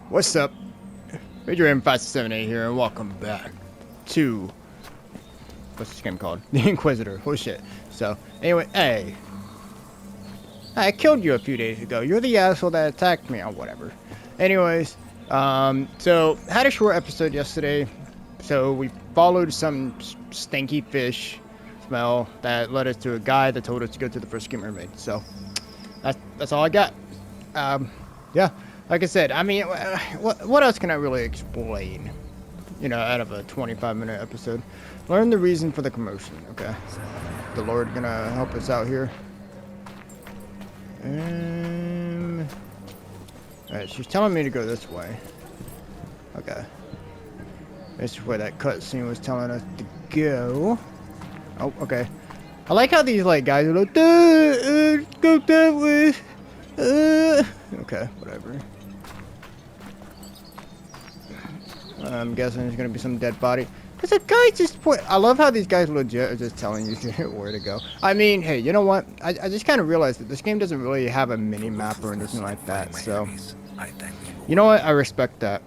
What's up? Major M578 here, and welcome back to what's this game called? The Inquisitor. Oh shit. So, anyway, hey, I killed you a few days ago. You're the asshole that attacked me, or whatever. Anyways, so had a short episode yesterday. So we followed some stinky fish smell that led us to a guy that told us to go to the Frisky Mermaid. So that's all I got. Yeah. Like I said, I mean, what else can I really explain? You know, out of a 25-minute episode. Learn the reason for the commotion, okay? The Lord gonna help us out here. Alright, she's telling me to go this way. Okay. This is where that cutscene was telling us to go. Oh, okay. I like how these, like, guys are like, go that way. Okay, whatever. I'm guessing there's gonna be some dead body. Cause the guy just point. I love how these guys legit are just telling you where to go. I mean, hey, you know what? I just kind of realized that this game doesn't really have a mini map or anything like that. So, you know what? I respect that.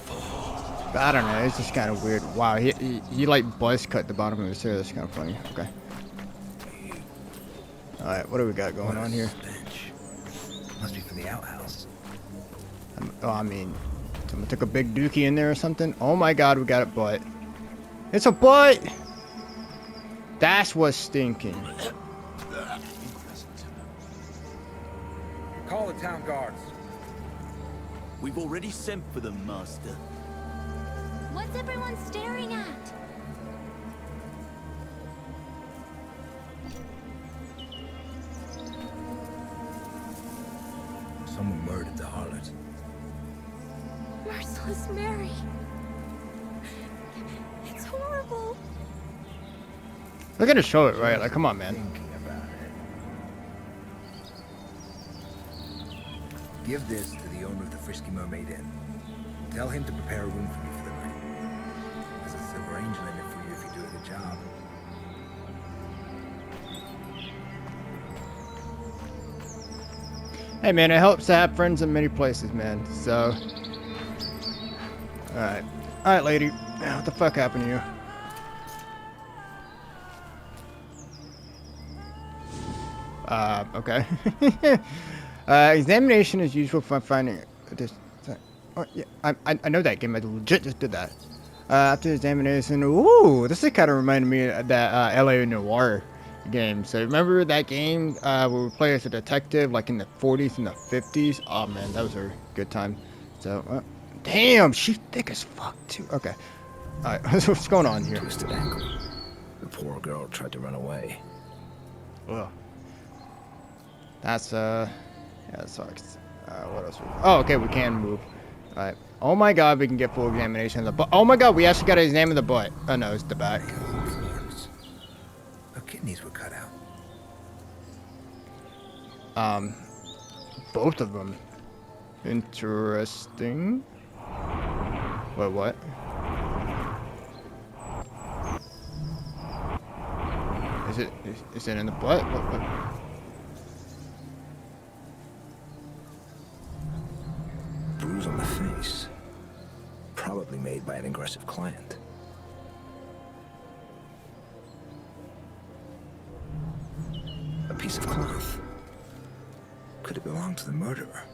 But I don't know. It's just kind of weird. Wow, he like buzz cut the bottom of his hair. That's kind of funny. Okay. All right, what do we got going on here? Must be for the outhouse. Oh, I mean, someone took a big dookie in there or something. Oh my God, we got a butt. It's a butt. That's what's stinking. Call the town guards. We've already sent for them, Master. What's everyone staring at? Someone murdered the harlot. Merciless Mary. It's horrible. We're gonna show it, right? Like, come on, man. Thinking about it. Give this to the owner of the Frisky Mermaid Inn. Tell him to prepare a room for me for the night. There's a silver angel in it for you if you do a good job. Hey, man, it helps to have friends in many places, man. So, alright, lady. What the fuck happened to you? Okay. Examination is useful for finding this. Oh, yeah, I know that game. I legit just did that. After the examination, ooh, this is kind of reminded me of that LA Noire game. So remember that game where we play as a detective, like in the 40s and the 50s? Oh man, that was a good time. So, damn, she's thick as fuck too. Okay. All right, what's going on here? Twisted ankle. The poor girl tried to run away. Ugh. That's yeah, that sucks. What else? Oh, okay, we can move. All right. Oh my God, we can get full examination of the butt. Oh my God, we actually got to examine the butt. Oh no, it's the back. Her kidneys were cut out. Both of them. Interesting. Wait, what? Is it in the butt? What? Bruise on the face. Probably made by an aggressive client. A piece of cloth. Could it belong to the murderer?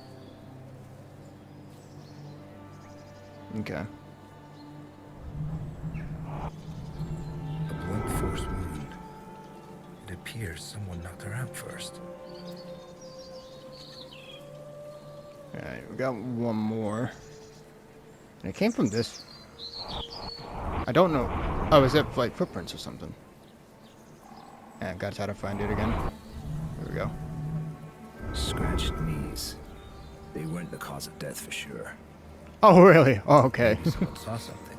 Okay. A blunt force wound. It appears someone knocked her out first. Alright, we got one more. And it came from this. I don't know. Oh, is it like footprints or something? Yeah, gotta try to find it again. Here we go. Scratched knees. They weren't the cause of death for sure. Oh, really? Oh, okay. Someone saw something.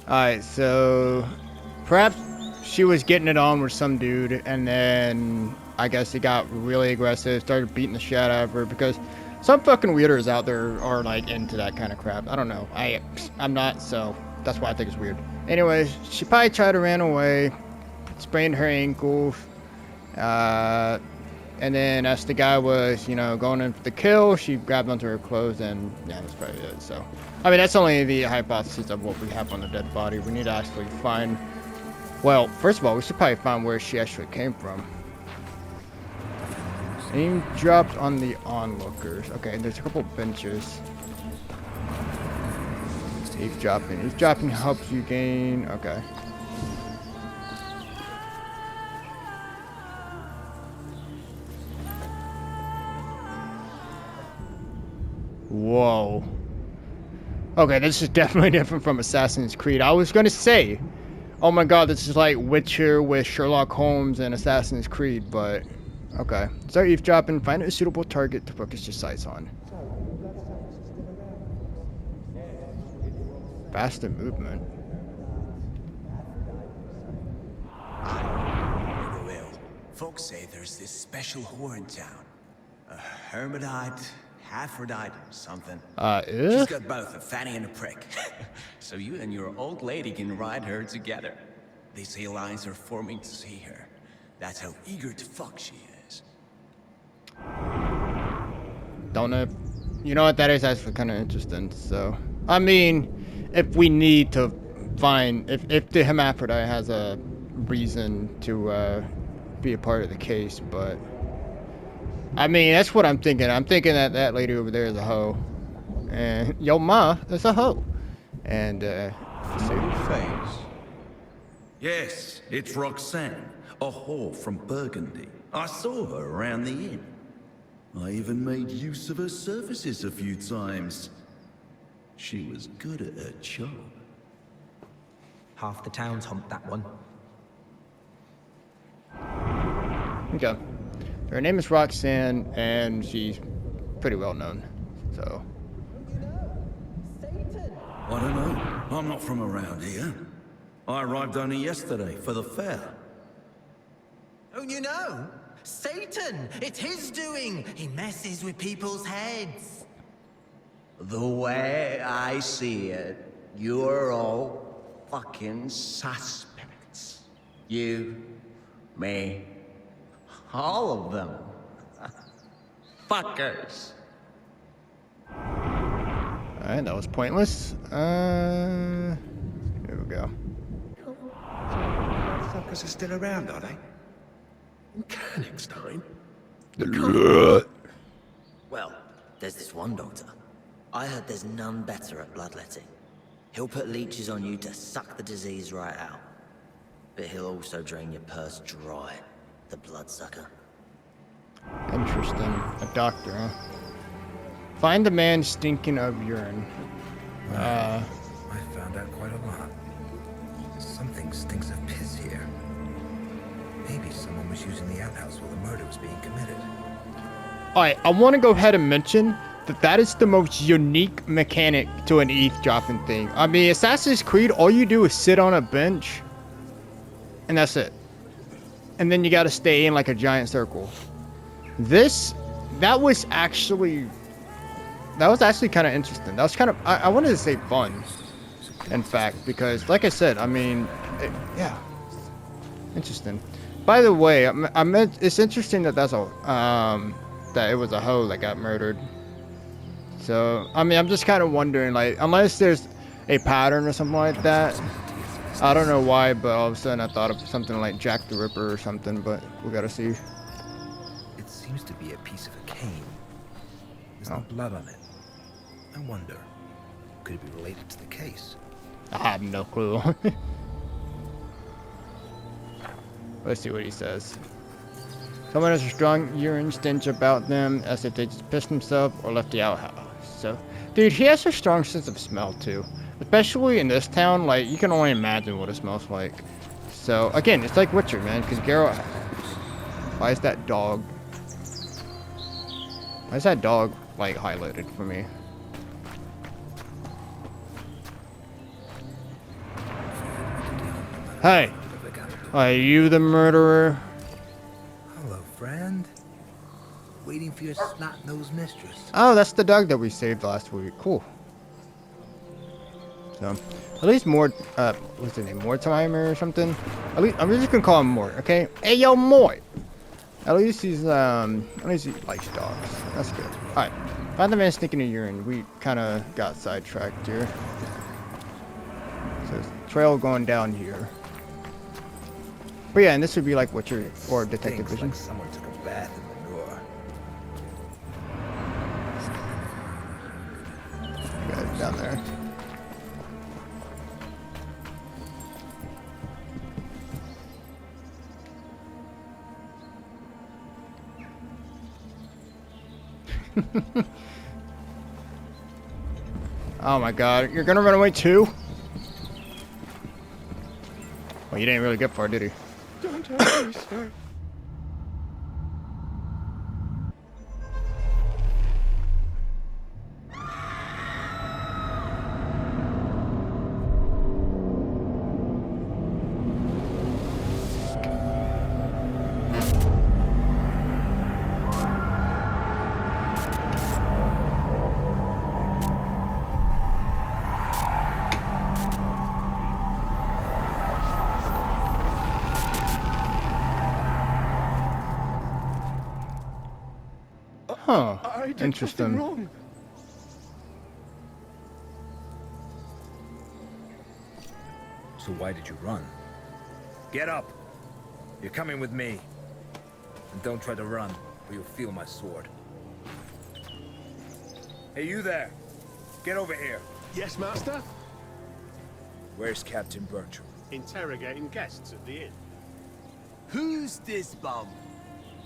Alright, so perhaps she was getting it on with some dude, and then I guess he got really aggressive, started beating the shit out of her, because some fucking weirdos out there are like into that kind of crap. I don't know. I'm not, so that's why I think it's weird. Anyways, she probably tried to run away, sprained her ankle. And then as the guy was, you know, going in for the kill, she grabbed onto her clothes and yeah, that's probably it. So, I mean, that's only the hypothesis of what we have on the dead body. We need to actually find, well, first of all, we should probably find where she actually came from. Aim dropped on the onlookers. Okay, there's a couple benches. Eavesdropping. Eavesdropping helps you gain, okay. Whoa. Okay, this is definitely different from Assassin's Creed. I was gonna say, oh my god, this is like Witcher with Sherlock Holmes and Assassin's Creed, but okay. Start eavesdropping, find a suitable target to focus your sights on. Faster movement. Well, folks say there's this special whore in town. A hermitite, Aphrodite, something. She's got both a fanny and a prick. So you and your old lady can ride her together. They say lines are forming to see her. That's how eager to fuck she is. Don't know. You know what? That is actually kind of interesting. So, I mean, if we need to find, if the hermaphrodite has a reason to be a part of the case, but I mean, that's what I'm thinking. I'm thinking that that lady over there is a hoe, and yo ma is a hoe, and see. Face. Yes, it's Roxanne, a whore from Burgundy. I saw her around the inn. I even made use of her services a few times. She was good at her job. Half the town's humped that one. Okay. Her name is Roxanne, and she's pretty well known. So. I don't know. I'm not from around here. I arrived only yesterday for the fair. Don't you know? Satan! It's his doing! He messes with people's heads. The way I see it, you're all fucking suspects. You, me, all of them. Fuckers. Alright, that was pointless. Here we go. Suckers are still around, are they? Mechanics time? Well, there's this one doctor. I heard there's none better at bloodletting. He'll put leeches on you to suck the disease right out. But he'll also drain your purse dry, the bloodsucker. Interesting. A doctor, huh? Find the man stinking of urine. I found out quite a lot. Something stinks of piss here. Maybe someone was using the outhouse while the murder was being committed. Alright, I want to go ahead and mention that that is the most unique mechanic to an eavesdropping thing. I mean, Assassin's Creed, all you do is sit on a bench, and that's it. And then you gotta stay in like a giant circle. That was actually kind of interesting. That was kind of, I wanted to say fun, in fact, because like I said, I mean, yeah, interesting. By the way, I meant, it's interesting that that's a, that it was a hoe that got murdered. So, I mean, I'm just kind of wondering, like, unless there's a pattern or something like that. I don't know why, but all of a sudden I thought of something like Jack the Ripper or something, but we gotta see. It seems to be a piece of a cane. There's no blood on it. I wonder, could it be related to the case? I have no clue. Let's see what he says. Someone has a strong urine stench about them, as if they just pissed themselves or left the outhouse. So, dude, he has a strong sense of smell too. Especially in this town, like, you can only imagine what it smells like. So, again, it's like Witcher, man, because Geralt... Why is that dog... Why is that dog, like, highlighted for me? Hey! Are you the murderer? Hello, friend. Waiting for your snot-nosed mistress. Oh, that's the dog that we saved last week. Cool. So, at least Mort, what's his name? Mortimer or something? At least, I'm just gonna call him Mort, okay? Hey, yo, Mort! At least he likes dogs. That's good. Alright. Find the man stinking in urine. We kind of got sidetracked here. So there's a trail going down here. But yeah, and this would be like what your or detective vision. Like someone took a bath in manure. You guys down there. Oh my god, you're gonna run away too? Well, you didn't really get far, did he? Don't hurt me, sir. Huh. I did Interesting. nothing wrong. So why did you run? Get up! You're coming with me. And don't try to run, or you'll feel my sword. Hey, you there! Get over here! Yes, master? Where's Captain Bertram? Interrogating guests at the inn. Who's this bum?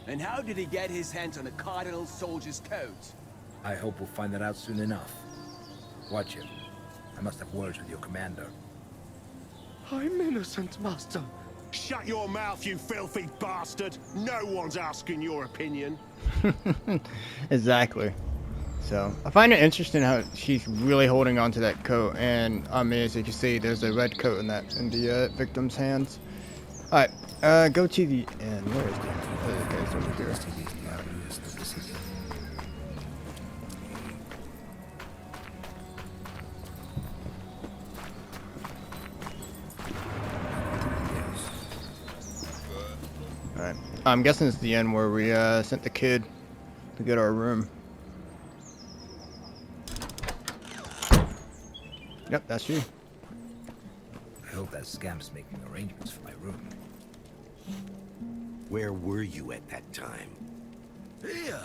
And how did he get his hands on a cardinal soldier's coat? I hope we'll find that out soon enough. Watch it. I must have words with your commander. I'm innocent, master. Shut your mouth, you filthy bastard! No one's asking your opinion. Exactly. So I find it interesting how she's really holding on to that coat, and I mean, as you can see, there's a red coat in the victim's hands. All right, go to the end. Where is the end? Okay, it's over here. All right, I'm guessing it's the end where we sent the kid to get our room. Yep, that's you. I hope that scamp's making arrangements for my room. Where were you at that time? Here,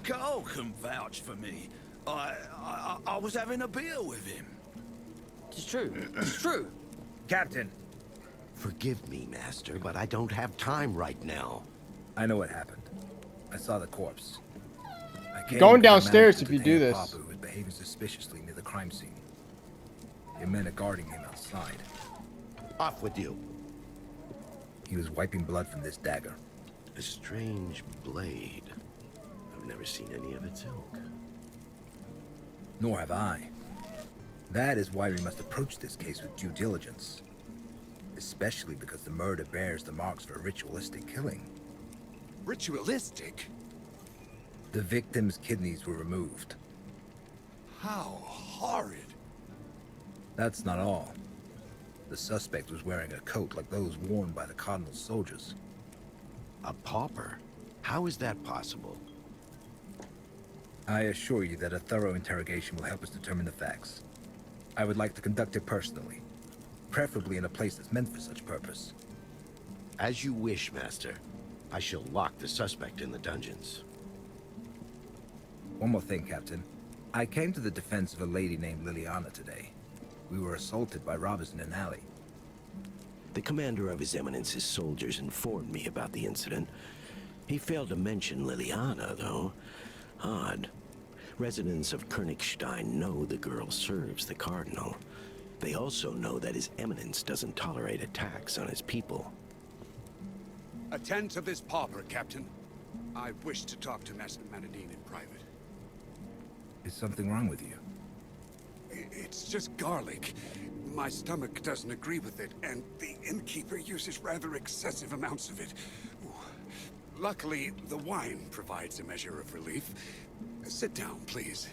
Carl can vouch for me. I was having a beer with him. It's true. It's true. Captain! Forgive me, Master, but I don't have time right now. I know what happened. I saw the corpse. I came Going because I downstairs managed if to you detain do a this. pauper who was behaving suspiciously near the crime scene. Your men are guarding him outside. Off with you. He was wiping blood from this dagger. A strange blade. I've never seen any of its ilk. Nor have I. That is why we must approach this case with due diligence. Especially because the murder bears the marks for a ritualistic killing. Ritualistic? The victim's kidneys were removed. How horrid. That's not all. The suspect was wearing a coat like those worn by the Cardinal's soldiers. A pauper? How is that possible? I assure you that a thorough interrogation will help us determine the facts. I would like to conduct it personally, preferably in a place that's meant for such purpose. As you wish, Master. I shall lock the suspect in the dungeons. One more thing, Captain. I came to the defense of a lady named Liliana today. We were assaulted by robbers in an alley. The commander of His Eminence's soldiers informed me about the incident. He failed to mention Liliana, though. Odd. Residents of Königstein know the girl serves the Cardinal. They also know that His Eminence doesn't tolerate attacks on his people. Attend to this pauper, Captain. I wish to talk to Master Manadine in private. Is something wrong with you? It's just garlic. My stomach doesn't agree with it, and the innkeeper uses rather excessive amounts of it. Ooh. Luckily, the wine provides a measure of relief. Sit down, please.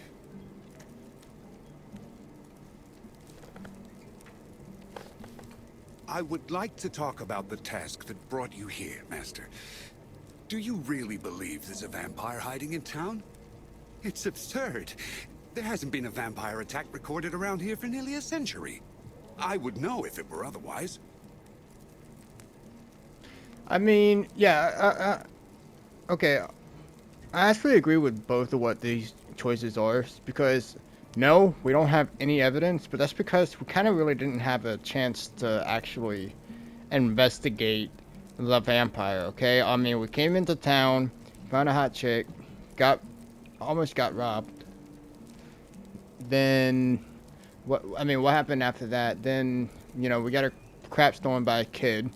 I would like to talk about the task that brought you here, Master. Do you really believe there's a vampire hiding in town? It's absurd. There hasn't been a vampire attack recorded around here for nearly a century. I would know if it were otherwise. I mean, yeah, okay. I actually agree with both of what these choices are, because no, we don't have any evidence, but that's because we kind of really didn't have a chance to actually investigate the vampire, okay? I mean, we came into town, found a hot chick, almost got robbed. Then, what happened after that? Then, you know, we got our crap stolen by a kid.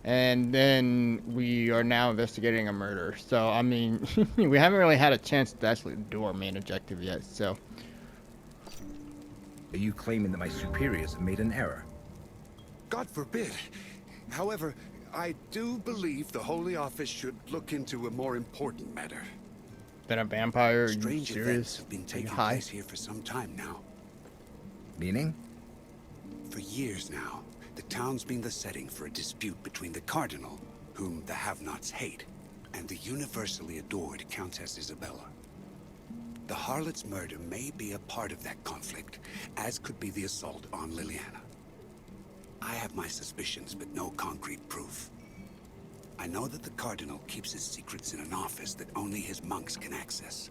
And then we are now investigating a murder. So, I mean, we haven't really had a chance to actually do our main objective yet, so. Are you claiming that my superiors have made an error? God forbid. However, I do believe the Holy Office should look into a more important matter. Been a vampire? Are you Strange events serious? have been taking place here for some time now. Meaning? For years now, the town's been the setting for a dispute between the Cardinal, whom the have-nots hate, and the universally adored Countess Isabella. The harlot's murder may be a part of that conflict, as could be the assault on Liliana. I have my suspicions, but no concrete proof. I know that the Cardinal keeps his secrets in an office that only his monks can access.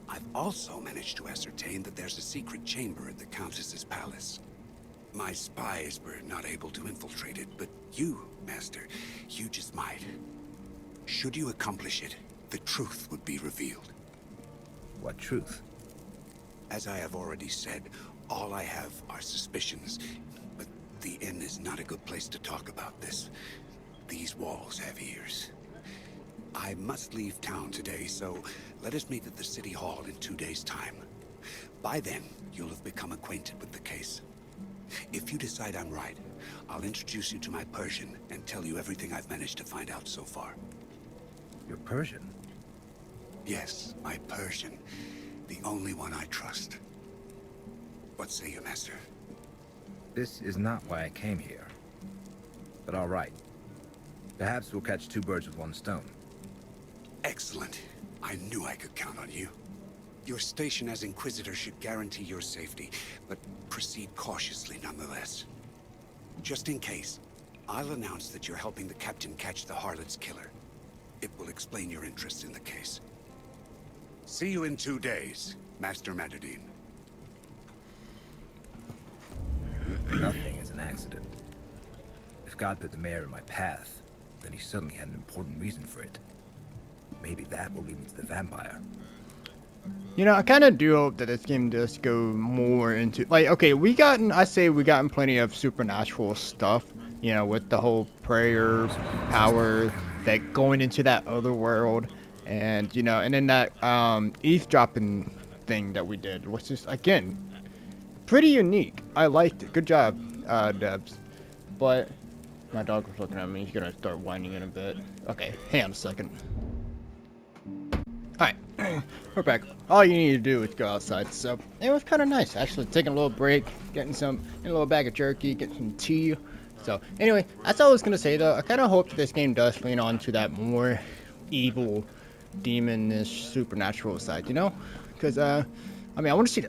I've also managed to ascertain that there's a secret chamber at the Countess's palace. My spies were not able to infiltrate it, but you, Master, you just might. Should you accomplish it, the truth would be revealed. What truth? As I have already said, all I have are suspicions, but the inn is not a good place to talk about this. These walls have ears. I must leave town today, so let us meet at the City Hall in 2 days' time. By then, you'll have become acquainted with the case. If you decide I'm right, I'll introduce you to my Persian and tell you everything I've managed to find out so far. Your Persian? Yes, my Persian. The only one I trust. What say you, Master? This is not why I came here. But all right. Perhaps we'll catch 2 birds with 1 stone. Excellent. I knew I could count on you. Your station as Inquisitor should guarantee your safety, but proceed cautiously nonetheless. Just in case, I'll announce that you're helping the Captain catch the harlot's killer. It will explain your interest in the case. See you in 2 days, Master Madadine. Nothing is an accident. If God put the mayor in my path, then he certainly had an important reason for it. Maybe that will lead me to the vampire. You know, I kind of do hope that this game does go more into, like, okay, we've gotten plenty of supernatural stuff, you know, with the whole prayer power, that going into that other world, and, you know, and then that eavesdropping thing that we did, which is, again, pretty unique. I liked it. Good job, Debs. But my dog was looking at me. He's gonna start whining in a bit. Okay, hang on a second. Alright, we're back. All you need to do is go outside. So it was kind of nice, actually, taking a little break, getting a little bag of jerky, getting some tea. So anyway, that's all I was gonna say though. I kind of hope that this game does lean on to that more evil, demonish, supernatural side, you know? Because I mean, I want to see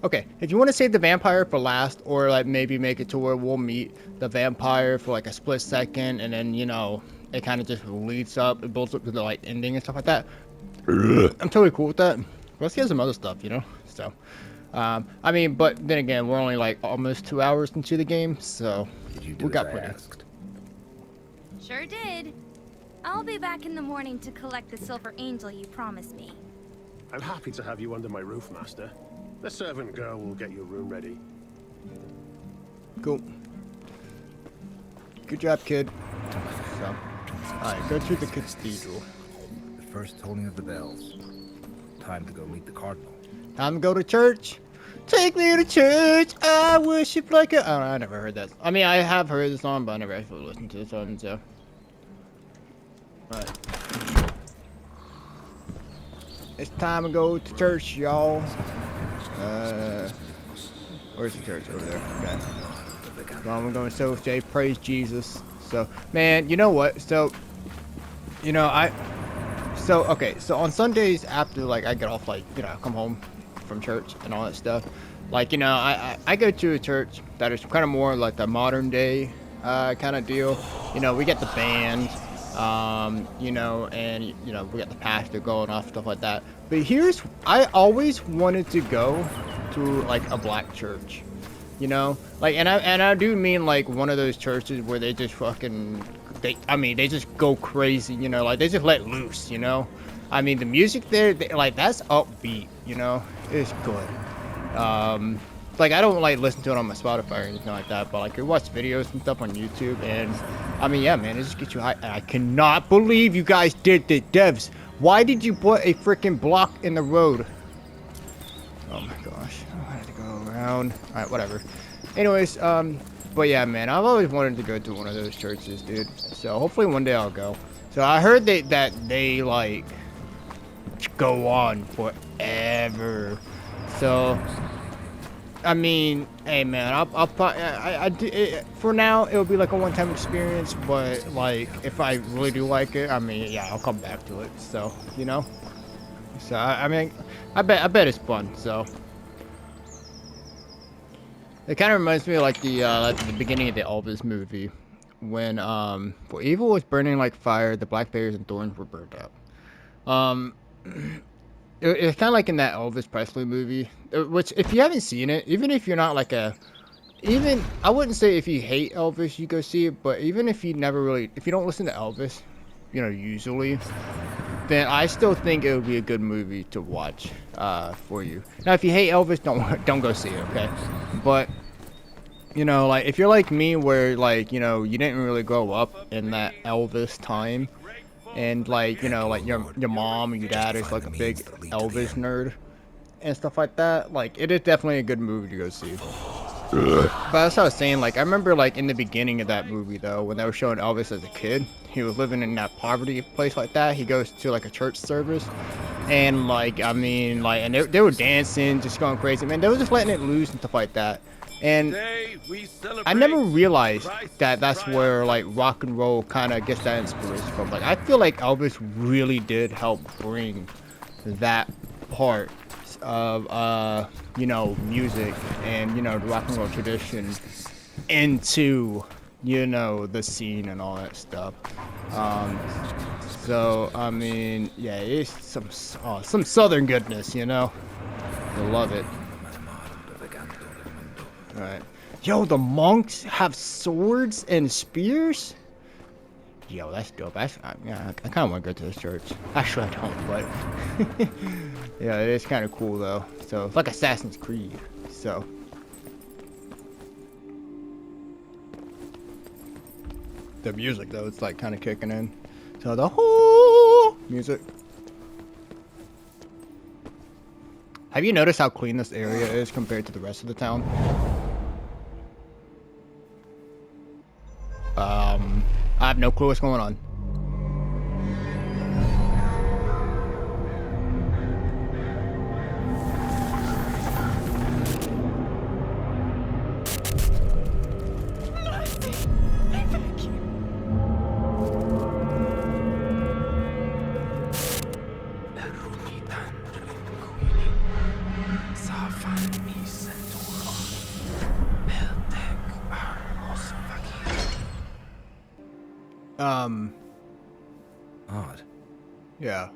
okay, if you want to save the vampire for last, or like maybe make it to where we'll meet the vampire for like a split second, and then, you know, it kind of just leads up, it builds up to the like ending and stuff like that. I'm totally cool with that. Let's get some other stuff, you know? So, I mean, but then again, we're only like almost 2 hours into the game, so we got plenty. Sure did. I'll be back in the morning to collect the silver angel you promised me. I'm happy to have you under my roof, Master. The servant girl will get your room ready. Cool. Good job, kid. So, alright, go to the cathedral. The first tolling of the bells. Time to go meet the Cardinal. Time to go to church. Take me to church. I worship like a... Oh, I never heard that. I mean, I have heard the song, but I never actually listened to the song, so... Alright. It's time to go to church, y'all. Where's the church? Over there. Okay. Well, we're going to say praise Jesus. So, man, you know what? So, you know, so okay, so on Sundays after like I get off, like, you know, come home from church and all that stuff, like, you know, I go to a church that is kind of more like the modern day kind of deal. You know, we get the band, you know, and you know, we got the pastor going off, stuff like that. But here's, I always wanted to go to like a black church, you know, like, and I do mean like one of those churches where they just fucking, I mean, they just go crazy, you know, like they just let loose, you know. I mean, the music there, like, that's upbeat, you know, it's good. Like, I don't like listen to it on my Spotify or anything like that, but like I watch videos and stuff on YouTube, and I mean, yeah, man, it just gets you high. And I cannot believe you guys did the devs. Why did you put a freaking block in the road? Oh my gosh, I had to go around. All right, whatever. Anyways, but yeah, man, I've always wanted to go to one of those churches, dude. So hopefully one day I'll go. So I heard that they like go on forever. So I mean, hey man, I'll probably, for now it'll be like a one-time experience, but like if I really do like it, I mean, yeah, I'll come back to it. So, you know. So I mean, I bet it's fun. So it kind of reminds me of like the beginning of the Elvis movie, when for evil was burning like fire, the blackberries and thorns were burned up. It's kind of like in that Elvis Presley movie, which if you haven't seen it, even if you're not like I wouldn't say if you hate Elvis you go see it, but even if you if you don't listen to Elvis, you know, usually, then I still think it would be a good movie to watch for you. Now, if you hate Elvis, don't go see it, okay? But you know, like if you're like me, where like, you know, you didn't really grow up in that Elvis time, and like, you know, like your mom or your dad is like a big Elvis nerd and stuff like that, like it is definitely a good movie to go see. But that's what I was saying, like I remember like in the beginning of that movie though, when they were showing Elvis as a kid, he was living in that poverty place like that. He goes to like a church service, and like, I mean, like, and they were dancing, just going crazy, man. They were just letting it loose and stuff like that. And I never realized that that's where like rock and roll kind of gets that inspiration from. Like I feel like Elvis really did help bring that part of you know, music and, you know, the rock and roll tradition into, you know, the scene and all that stuff. So I mean, yeah, it's some southern goodness, you know. I love it. Alright. Yo, the monks have swords and spears? Yo, that's dope. Yeah, I kind of want to go to this church. Actually, I don't, but yeah, it is kind of cool though. So it's like Assassin's Creed. So the music though, it's like kind of kicking in. So the whole music. Have you noticed how clean this area is compared to the rest of the town? I have no clue what's going on. Odd. Yeah.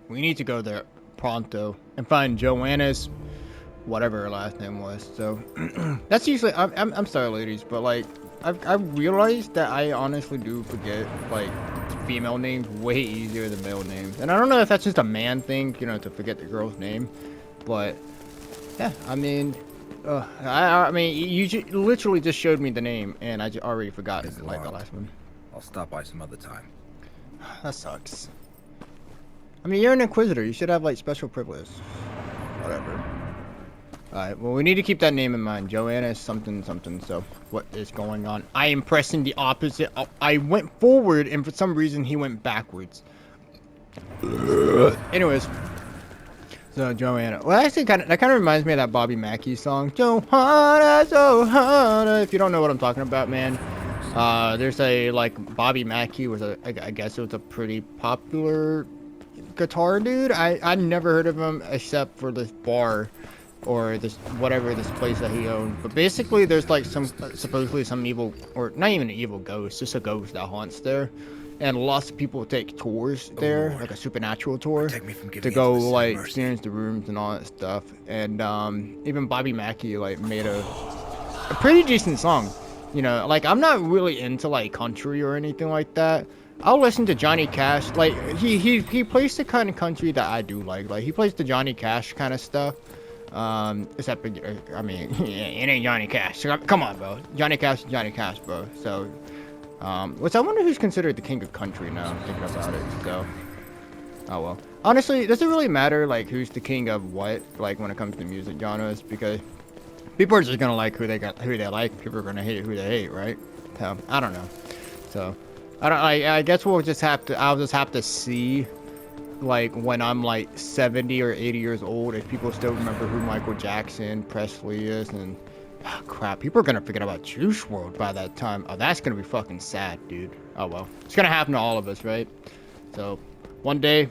We need to go there pronto and find Joanna's, whatever her last name was. So that's usually, I'm sorry ladies, but like I've realized that I honestly do forget like female names way easier than male names. And I don't know if that's just a man thing, you know, to forget the girl's name, but yeah, I mean, I mean, you literally just showed me the name, and I already forgot like the last one. I'll stop by some other time. That sucks. I mean, you're an Inquisitor. You should have like special privilege. Whatever. Alright, well, we need to keep that name in mind. Joanna is something something. So, what is going on? I am pressing the opposite. I went forward, and for some reason, he went backwards. Anyways. So Joanna, well, actually, that kind of reminds me of that Bobby Mackey song, Johanna, Johanna. If you don't know what I'm talking about, man, There's a, like, Bobby Mackey was I guess it was a pretty popular guitar dude. I never heard of him except for this bar or this this place that he owned. But basically there's like supposedly some evil, or not even an evil ghost, just a ghost that haunts there. And lots of people take tours there, like a supernatural tour, to go like experience the rooms and all that stuff. And even Bobby Mackey like made a pretty decent song. You know, like I'm not really into like country or anything like that. I'll listen to Johnny Cash. Like he plays the kind of country that I do like. Like he plays the Johnny Cash kind of stuff. Except I mean, it ain't Johnny Cash. Come on, bro. Johnny Cash is Johnny Cash, bro. So, which I wonder who's considered the king of country now. I'm thinking about it. So, oh well. Honestly, does it really matter like who's the king of what? Like when it comes to music genres, because people are just gonna like who they like. People are gonna hate who they hate, right? So I don't know. So I guess I'll just have to see, like when I'm like 70 or 80 years old, if people still remember who Michael Jackson, Presley is, and oh, crap, people are gonna forget about Juice WRLD by that time. Oh, that's gonna be fucking sad, dude. Oh well, it's gonna happen to all of us, right? So one day,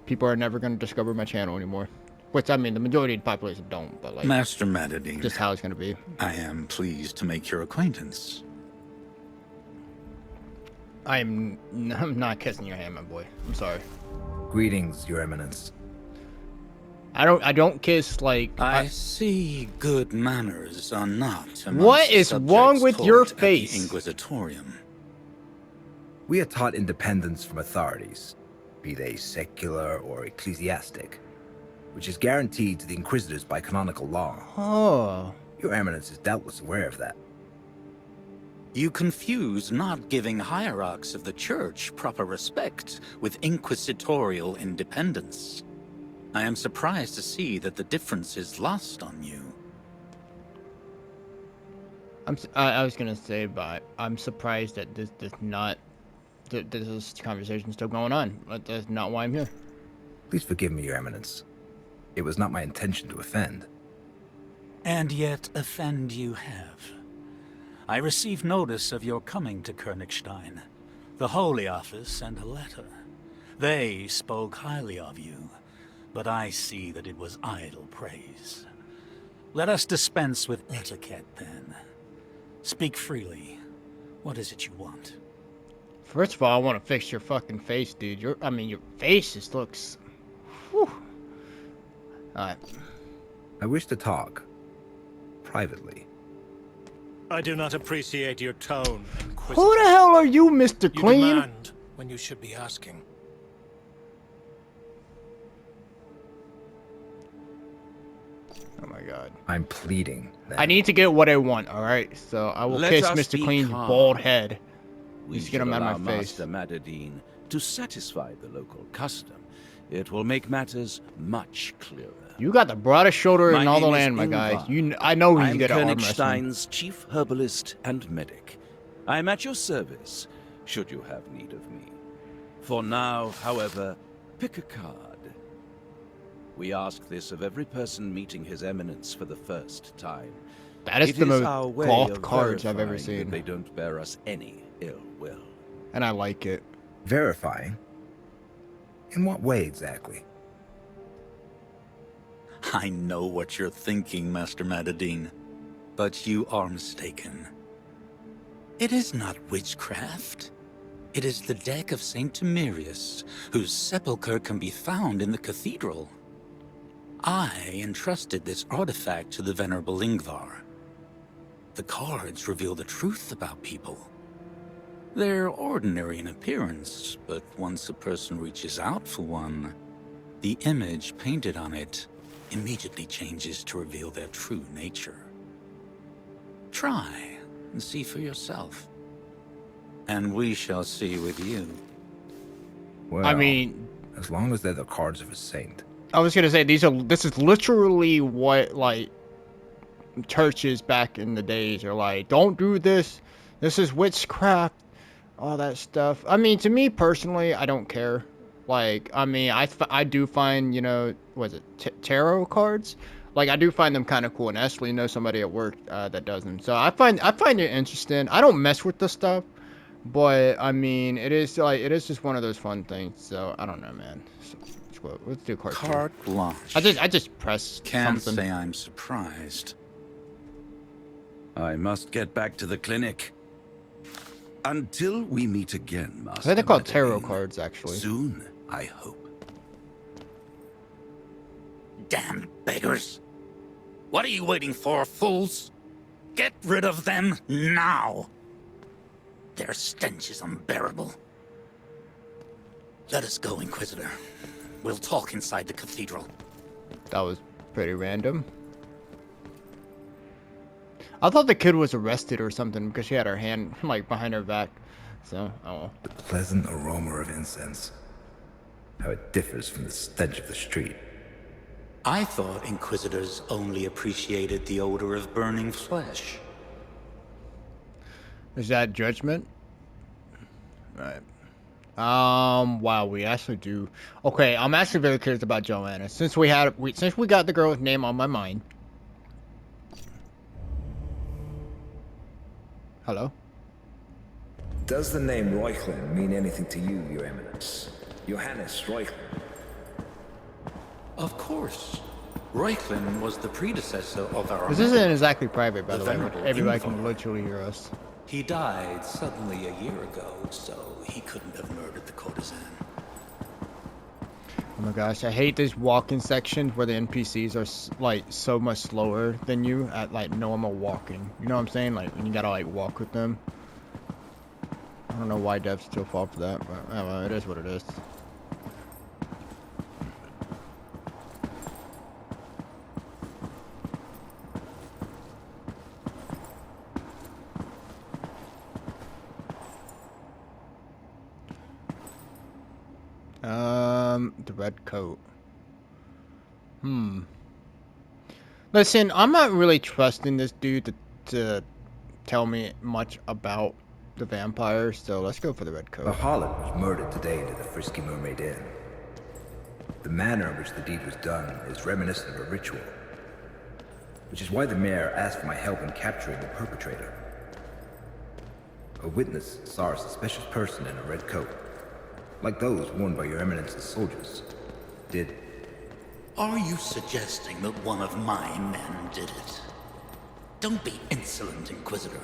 people are never gonna discover my channel anymore. Which, I mean, the majority of the population don't, but, like... Master Madadine. Just how it's gonna be. I am pleased to make your acquaintance. I'm not kissing your hand, my boy. I'm sorry. Greetings, Your Eminence. I don't kiss, like... I see good manners are not amongst what is wrong with your taught at face? the Inquisitorium. We are taught independence from authorities, be they secular or ecclesiastic, which is guaranteed to the Inquisitors by canonical law. Oh. Your Eminence is doubtless aware of that. You confuse not giving hierarchs of the Church proper respect with inquisitorial independence. I am surprised to see that the difference is lost on you. I was gonna say, but I'm surprised that this conversation still going on. That's not why I'm here. Please forgive me, Your Eminence. It was not my intention to offend. And yet offend you have. I received notice of your coming to Königstein, the Holy Office, and a letter. They spoke highly of you, but I see that it was idle praise. Let us dispense with etiquette, then. Speak freely. What is it you want? First of all, I want to fix your fucking face, dude. Your face just looks... Whew. Alright. I wish to talk. Privately. I do not appreciate your tone, Inquisitor. Who the hell are you, Mr. Clean? You demand when you should be asking. Oh my god. I'm pleading. I need to get what I want, alright? So I will kiss Mr. Clean's bald head. Just get him out of my face. Master Madadine to satisfy the local custom. It will make matters much clearer. You got the broadest shoulder in all the land, my guy. I know he's good at arm wrestling. Königstein's chief herbalist and medic. I am at your service, should you have need of me. For now, however, pick a card. We ask this of every person meeting His Eminence for the first time. That is the most golf cards I've ever seen. They don't bear us any ill will. And I like it. Verifying? In what way exactly? I know what you're thinking, Master Madadine, but you are mistaken. It is not witchcraft. It is the deck of Saint Timerius, whose sepulchre can be found in the cathedral. I entrusted this artifact to the Venerable Ingvar. The cards reveal the truth about people. They're ordinary in appearance, but once a person reaches out for one, the image painted on it immediately changes to reveal their true nature. Try and see for yourself. And we shall see with you. Well, I mean, as long as they're the cards of a saint. I was gonna say this is literally what like churches back in the days are like. Don't do this. This is witchcraft. All that stuff. I mean, to me personally, I don't care. Like, I mean, I do find, you know, was it tarot cards? like I do find them kind of cool, and I actually know somebody at work that does them. So I find it interesting. I don't mess with the stuff, but I mean, it is just one of those fun things. So I don't know, man. So, let's do Carte blanche. I just press Can't something. say I'm surprised. I must get back to the clinic. Until we meet again, Master. I think they're called tarot Medellin. cards, actually. Soon, I hope. Damn beggars! What are you waiting for, fools? Get rid of them now! Their stench is unbearable. Let us go, Inquisitor. We'll talk inside the cathedral. That was pretty random. I thought the kid was arrested or something because she had her hand like behind her back. So, oh. The pleasant aroma of incense. How it differs from the stench of the street. I thought Inquisitors only appreciated the odor of burning flesh. Is that judgment? Right. Wow, we actually do. Okay, I'm actually very curious about Joanna. Since we got the girl's name on my mind. Hello? Does the name Reuchlin mean anything to you, Your Eminence? Johannes Reuchlin? Of course. Reuchlin was the predecessor of our... This isn't exactly private, by the way. venerable Everybody can Invar. literally hear us. He died suddenly a year ago, so he couldn't have murdered the courtesan. Oh my gosh, I hate this walking sections where the NPCs are like so much slower than you at like normal walking. You know what I'm saying? Like when you gotta like walk with them. I don't know why devs still fall for that, but I don't know, it is what it is. The red coat. Listen, I'm not really trusting this dude to tell me much about the vampires, so let's go for the red A coat. harlot was murdered today near the Frisky Mermaid Inn. The manner in which the deed was done is reminiscent of a ritual, which is why the mayor asked for my help in capturing the perpetrator. A witness saw a suspicious person in a red coat, like those worn by Your Eminence's soldiers. Are you suggesting that one of my men did it? Don't be insolent, Inquisitor.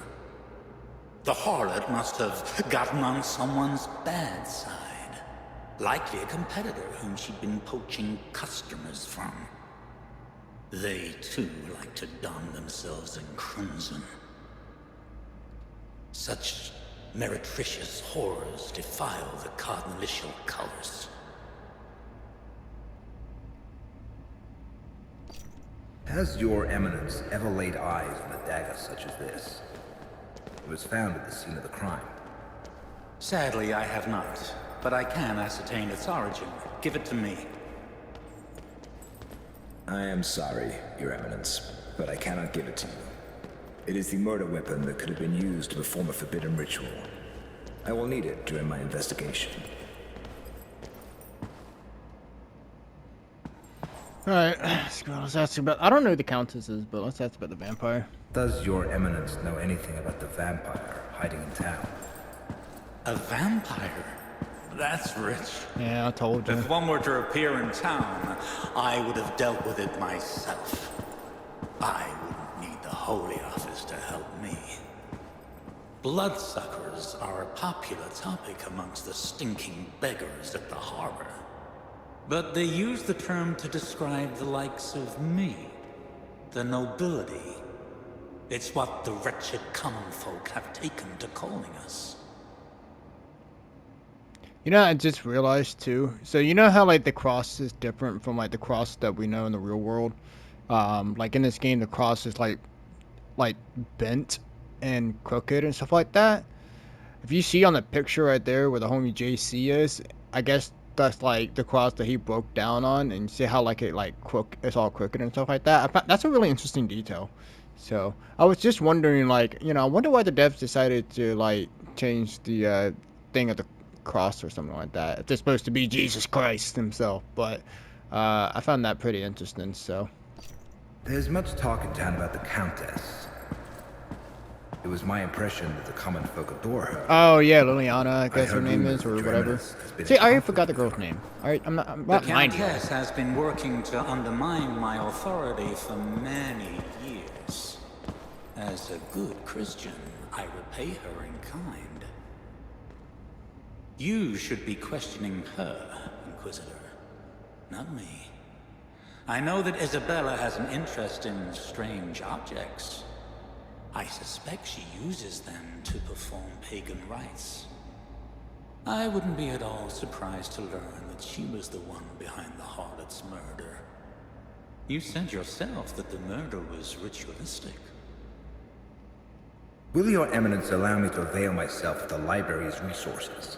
The harlot must have gotten on someone's bad side. Likely a competitor whom she'd been poaching customers from. They, too, like to don themselves in crimson. Such meretricious horrors defile the cardinalitial colors. Has Your Eminence ever laid eyes on a dagger such as this? It was found at the scene of the crime. Sadly, I have not, but I can ascertain its origin. Give it to me. I am sorry, Your Eminence, but I cannot give it to you. It is the murder weapon that could have been used to perform a forbidden ritual. I will need it during my investigation. Alright, let's ask about... I don't know who the Countesses, but let's ask about the vampire. Does Your Eminence know anything about the vampire hiding in town? A vampire? That's rich. Yeah, I told you. If one were to appear in town, I would have dealt with it myself. I wouldn't need the Holy Office to help me. Bloodsuckers are a popular topic amongst the stinking beggars at the harbor. But they use the term to describe the likes of me, the nobility. It's what the wretched common folk have taken to calling us. You know, I just realized too. So you know how like the cross is different from like the cross that we know in the real world. Like in this game, the cross is like bent and crooked and stuff like that. If you see on the picture right there where the homie JC is, I guess that's like the cross that he broke down on, and see how like it's all crooked and stuff like that. That's a really interesting detail. So I was just wondering, like, you know, I wonder why the devs decided to like change the thing of the cross or something like that. If it's supposed to be Jesus Christ himself, but I found that pretty interesting. So There's much talk in town about the Countess. It was my impression that the common folk adore her. Oh yeah, Liliana, I guess her name is, or whatever. See, I already forgot the girl's name. Alright, I'm not The minding. Countess has been working to undermine my authority for many years. As a good Christian, I repay her in kind. You should be questioning her, Inquisitor, not me. I know that Isabella has an interest in strange objects. I suspect she uses them to perform pagan rites. I wouldn't be at all surprised to learn that she was the one behind the harlot's murder. You said yourself that the murder was ritualistic. Will your eminence allow me to avail myself of the library's resources?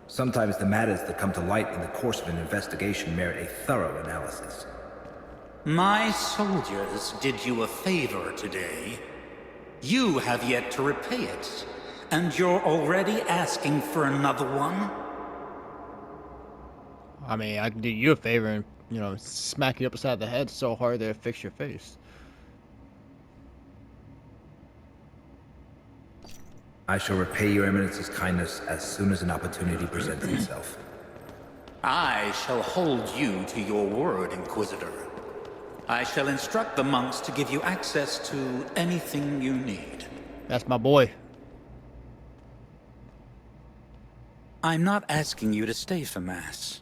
Sometimes the matters that come to light in the course of an investigation merit a thorough analysis. My soldiers did you a favor today. You have yet to repay it, and you're already asking for another one? I mean, I can do you a favor and, you know, smack you upside the head so hard they'll fix your face. I shall repay your eminence's kindness as soon as an opportunity presents itself. I shall hold you to your word, Inquisitor. I shall instruct the monks to give you access to anything you need. That's my boy. I'm not asking you to stay for Mass.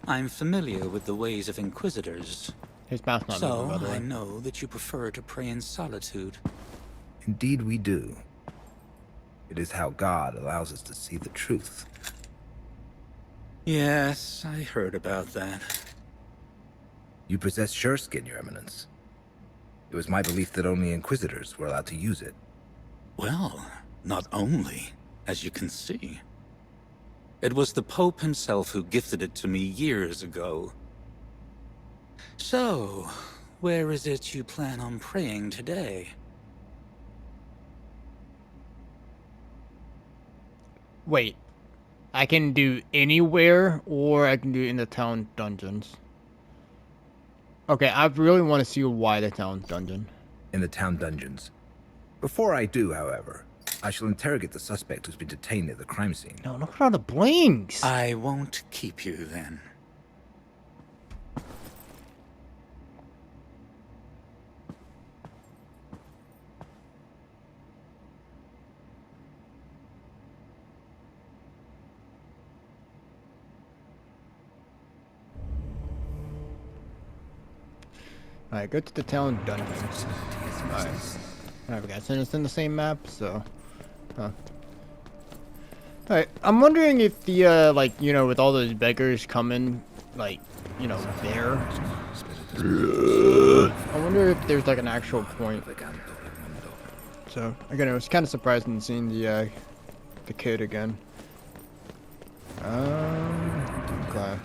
I'm familiar with the ways of Inquisitors. His mouth's not moving, by the way. I know that you prefer to pray in solitude. Indeed we do. It is how God allows us to see the truth. Yes, I heard about that. You possess sureskin, your eminence. It was my belief that only Inquisitors were allowed to use it. Well, not only, as you can see. It was the Pope himself who gifted it to me years ago. So, where is it you plan on praying today? Wait, I can do anywhere, or I can do in the town dungeons. Okay, I really want to see why the town dungeon. In the town dungeons. Before I do, however, I shall interrogate the suspect who's been detained near the crime scene. No, look at all the blinks. I won't keep you then. Alright, go to the town dungeons. Alright. Alright, guys, and it's in the same map, so... Huh. Alright, I'm wondering if the, like, you know, with all those beggars coming, like, you know, there... I wonder if there's, like, an actual point. So, again, it was kind of surprising seeing the kid again. Okay.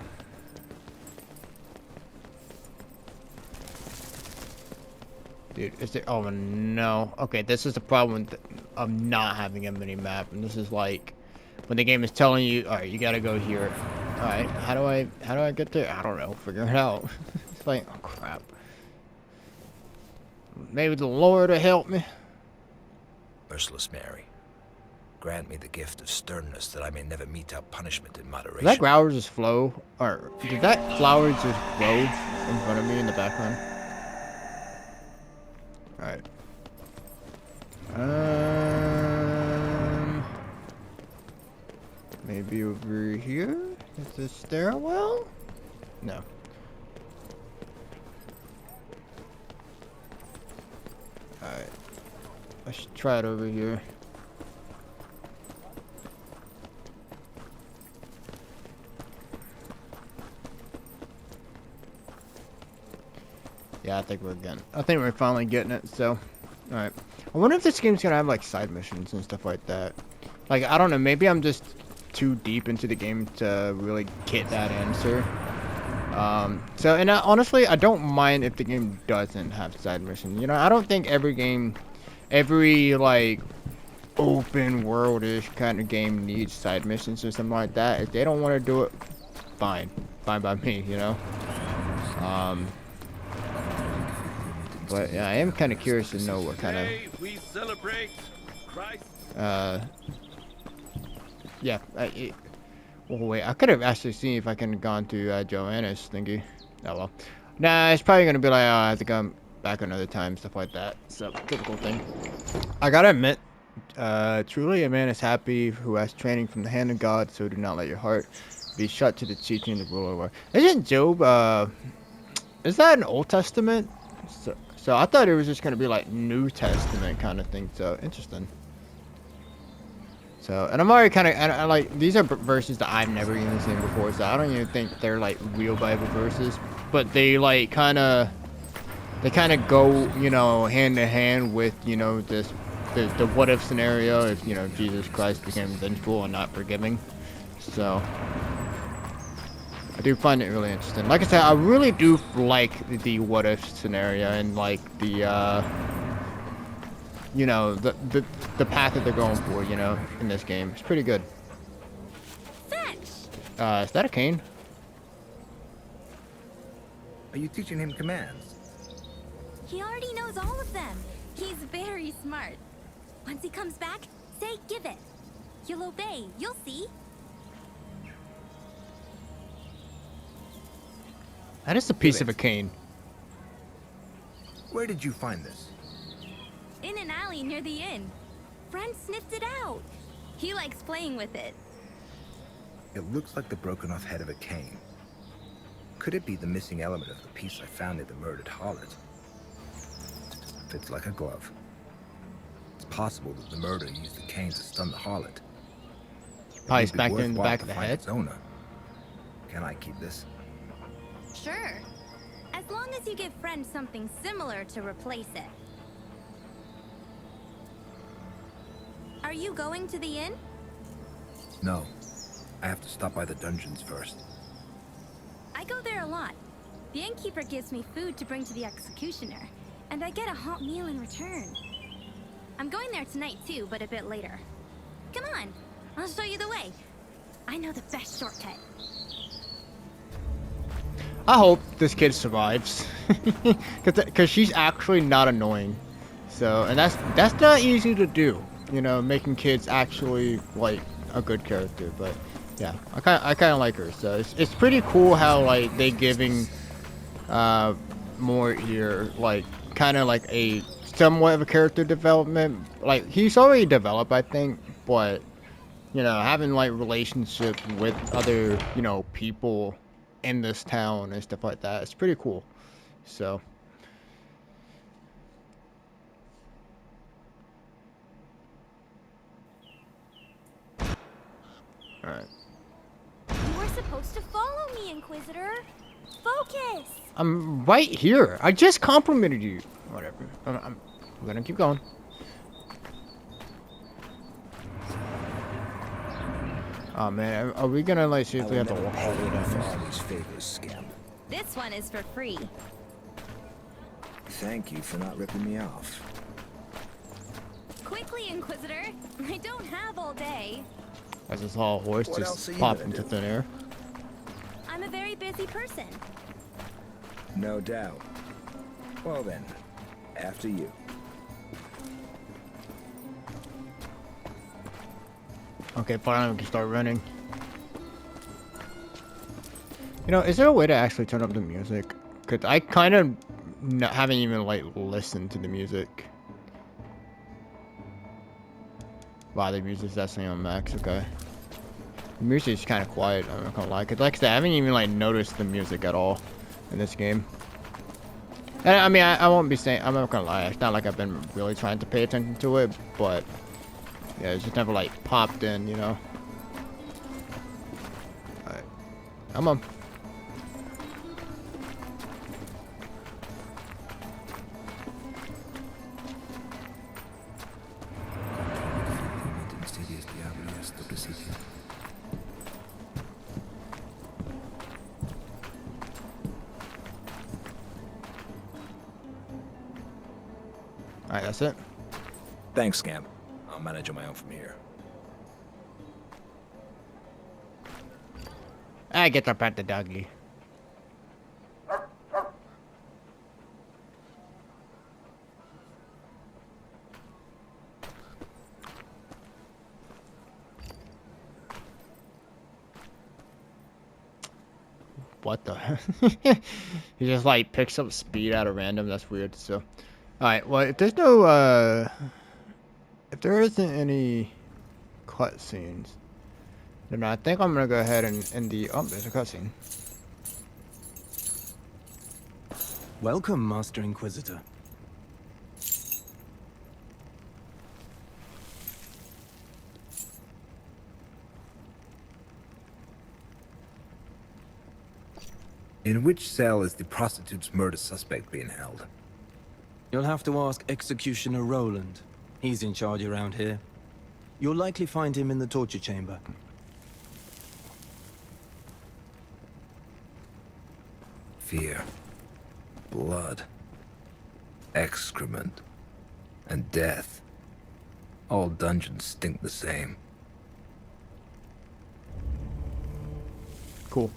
Dude, is there... Oh, no. Okay, this is the problem of not having a mini-map. And this is like... When the game is telling you, alright, you gotta go here. Alright, how do I get there? I don't know. Figure it out. It's like, oh, crap. Maybe the Lord will help me. Merciless Mary, grant me the gift of sternness that I may never mete out punishment in moderation. Did that flower just flow? Or did that flower just grow in front of me in the background? Alright. Maybe over here? Is this stairwell? No. Alright. I should try it over here. Yeah, I think we're finally getting it, so. Alright. I wonder if this game's gonna have like side missions and stuff like that. Like, I don't know, maybe I'm just too deep into the game to really get that answer. So, and honestly, I don't mind if the game doesn't have side missions. You know, I don't think every game, every, like, open world-ish kind of game needs side missions or something like that. If they don't want to do it, fine. Fine by me, you know? But yeah, I am kind of curious to know what kind of. We celebrate Christ. Yeah. Oh wait, I could have actually seen if I can gone to Joanna's thingy. Oh well. Nah, it's probably gonna be like, oh, I have to come back another time, stuff like that. So typical thing. I gotta admit, truly a man is happy who has training from the hand of God. So do not let your heart be shut to the teaching of the ruler. Isn't Job? Is that an Old Testament? So I thought it was just gonna be like New Testament kind of thing. So interesting. So, and I'm already kind of, I like, these are verses that I've never even seen before, so I don't even think they're, like, real Bible verses, but they, like, they kind of go, you know, hand in hand with, you know, the what-if scenario if, you know, Jesus Christ became vengeful and not forgiving. So, I do find it really interesting. Like I said, I really do like the what-if scenario and, like, the, you know, the path that they're going for, you know, in this game. It's pretty good. Fetch! Is that a cane? Are you teaching him commands? He already knows all of them. He's very smart. Once he comes back, say give it. He'll obey, you'll see. That is a piece of a cane. Where did you find this? In an alley near the inn. Friend sniffed it out. He likes playing with it. It looks like the broken off head of a cane. Could it be the missing element of the piece I found in the murdered harlot? Fits like a glove. It's possible that the murderer used the cane to stun the harlot. Probably smacked it in the back of the head. Its owner. Can I keep this? Sure. As long as you give Friend something similar to replace it. Are you going to the inn? No. I have to stop by the dungeons first. I go there a lot. The innkeeper gives me food to bring to the executioner, and I get a hot meal in return. I'm going there tonight too, but a bit later. Come on, I'll show you the way. I know the best shortcut. I hope this kid survives, cause she's actually not annoying. So, and that's not easy to do. You know, making kids actually like a good character, but yeah, I kind of like her. So it's pretty cool how like they giving more here, like kind of like a somewhat of a character development. Like he's already developed, I think, but you know, having like relationships with other, you know, people in this town and stuff like that, it's pretty cool. So. Alright. You were supposed to follow me, Inquisitor. Focus! I'm right here. I just complimented you. Whatever. I'm gonna keep going. Oh man, are we gonna like seriously have to walk all the way down this? This one is for free. Thank you for not ripping me off. Quickly, Inquisitor. I don't have all day. As this whole horse just popped into thin air. I'm a very busy person. No doubt. Well then, after you. Okay, finally we can start running. You know, is there a way to actually turn up the music? Cause I kind of haven't even like listened to the music. Wow, the music's actually on max. Okay. The music's kind of quiet. I'm not gonna lie. Cause like I said, I haven't even like noticed the music at all in this game. And I mean, I won't be saying. I'm not gonna lie. It's not like I've been really trying to pay attention to it, but yeah, it's just never like popped in, you know. Alright, come on. Alright, that's it. Thanks, Scamp. I'll manage on my own from here. I get to pet the doggy. what the? He just like picks up speed out of random. That's weird. So, all right. Well, if there's no if there isn't any cutscenes, then I think I'm gonna go ahead and end the. Oh, there's a cutscene. Welcome, Master Inquisitor. In which cell is the prostitute's murder suspect being held? You'll have to ask Executioner Roland. He's in charge around here. You'll likely find him in the torture chamber. Fear, blood, excrement, and death. All dungeons stink the same. Cool.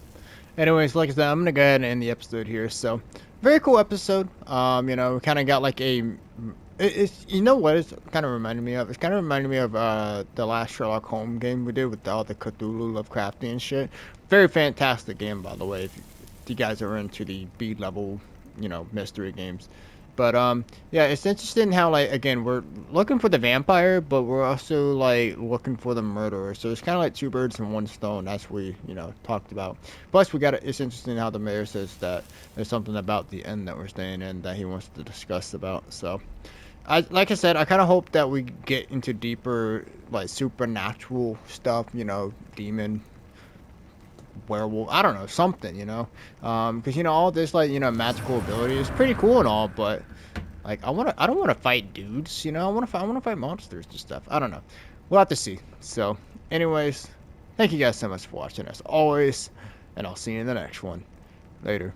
Anyways, like I said, I'm gonna go ahead and end the episode here. So, very cool episode. You know, we kind of got like it's you know what it's kind of reminded me of? It's kind of reminded me of the last Sherlock Holmes game we did with all the Cthulhu Lovecraftian shit. Very fantastic game, by the way. If you guys are into the B level, you know, mystery games. But yeah, it's interesting how, like, again, we're looking for the vampire, but we're also like looking for the murderer. So it's kind of like two birds in one stone. That's what we, you know, talked about. Plus, it's interesting how the mayor says that there's something about the end that we're staying in that he wants to discuss about. So, like I said, I kind of hope that we get into deeper, like, supernatural stuff. You know, demon, werewolf, I don't know, something, you know, because, you know, all this, like, you know, magical ability is pretty cool and all, but like I don't want to fight dudes, you know. I want to fight monsters and stuff. I don't know, we'll have to see. So anyways, thank you guys so much for watching as always, and I'll see you in the next one. Later.